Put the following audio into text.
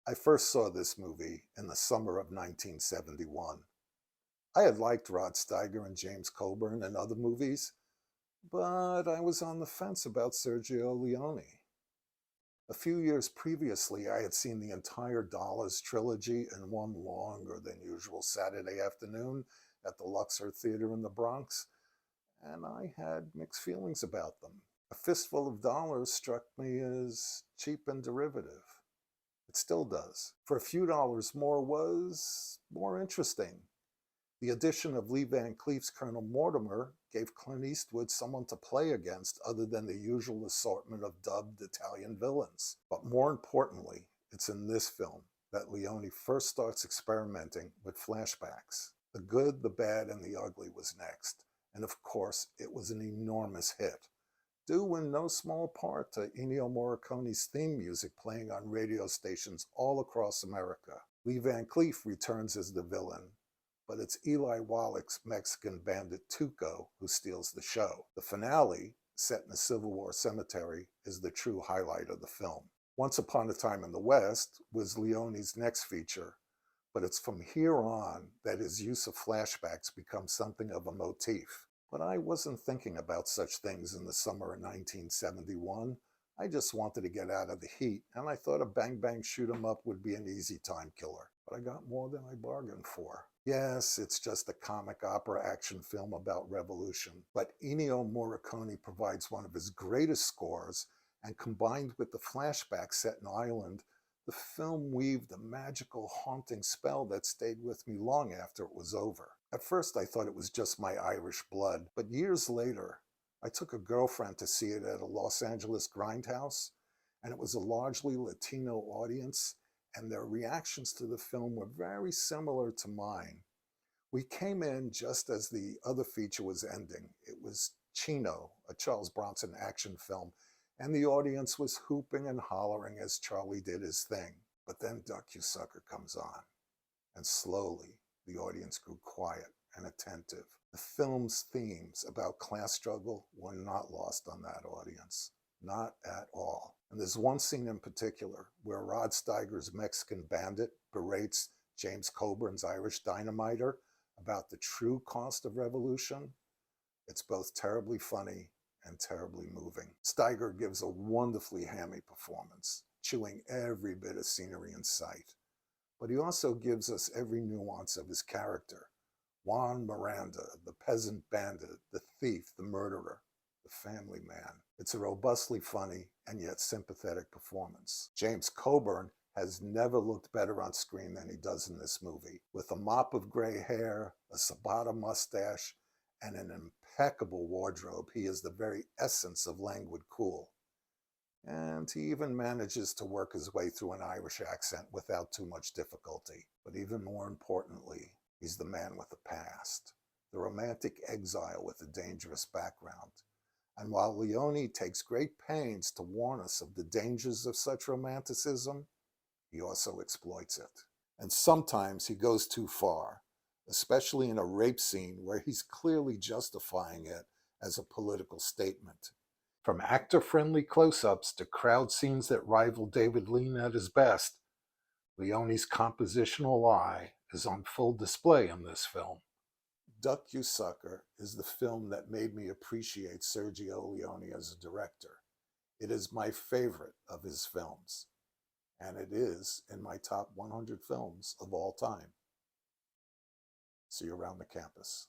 I first saw this movie in the summer of 1971. I had liked Rod Steiger and James Coburn in other movies, but I was on the fence about Sergio Leone. A few years previously, I had seen the entire Dollars trilogy in one longer than usual Saturday afternoon at the Luxor Theater in the Bronx, and I had mixed feelings about them. A Fistful of Dollars struck me as cheap and derivative. It still does. For a few dollars more was more interesting. The addition of Lee Van Cleef's Colonel Mortimer gave Clint Eastwood someone to play against other than the usual assortment of dubbed Italian villains. But more importantly, it's in this film that Leone first starts experimenting with flashbacks. The Good, the Bad, and the Ugly was next, and of course, it was an enormous hit, due in no small part to Ennio Morricone's theme music playing on radio stations all across America. Lee Van Cleef returns as the villain, but it's Eli Wallach's Mexican bandit Tuco who steals the show. The finale, set in a Civil War cemetery, is the true highlight of the film. Once Upon a Time in the West was Leone's next feature, but it's from here on that his use of flashbacks becomes something of a motif. But I wasn't thinking about such things in the summer of 1971. I just wanted to get out of the heat, and I thought a bang bang shoot 'em up would be an easy time killer. But I got more than I bargained for. Yes, it's just a comic opera action film about revolution, but Ennio Morricone provides one of his greatest scores, and combined with the flashback set in Ireland, the film weaved a magical, haunting spell that stayed with me long after it was over. At first, I thought it was just my Irish blood, but years later, I took a girlfriend to see it at a Los Angeles grindhouse, and it was a largely Latino audience, and their reactions to the film were very similar to mine. We came in just as the other feature was ending. It was Chino, a Charles Bronson action film, and the audience was hooping and hollering as Charlie did his thing. But then Duck You Sucker comes on, and slowly the audience grew quiet and attentive. The film's themes about class struggle were not lost on that audience. Not at all. And there's one scene in particular where Rod Steiger's Mexican bandit berates James Coburn's Irish dynamiter about the true cost of revolution. It's both terribly funny and terribly moving. Steiger gives a wonderfully hammy performance, chewing every bit of scenery in sight. But he also gives us every nuance of his character. Juan Miranda, the peasant bandit, the thief, the murderer, the family man. It's a robustly funny and yet sympathetic performance. James Coburn has never looked better on screen than he does in this movie. With a mop of gray hair, a ciabatta mustache, and an impeccable wardrobe, he is the very essence of languid cool. And he even manages to work his way through an Irish accent without too much difficulty. But even more importantly, he's the man with the past, the romantic exile with a dangerous background. And while Leone takes great pains to warn us of the dangers of such romanticism, he also exploits it. And sometimes he goes too far, especially in a rape scene where he's clearly justifying it as a political statement. From actor-friendly close-ups to crowd scenes that rival David Lean at his best, Leone's compositional eye is on full display in this film. Duck You Sucker is the film that made me appreciate Sergio Leone as a director. It is my favorite of his films, and it is in my top 100 films of all time. See you around the campus.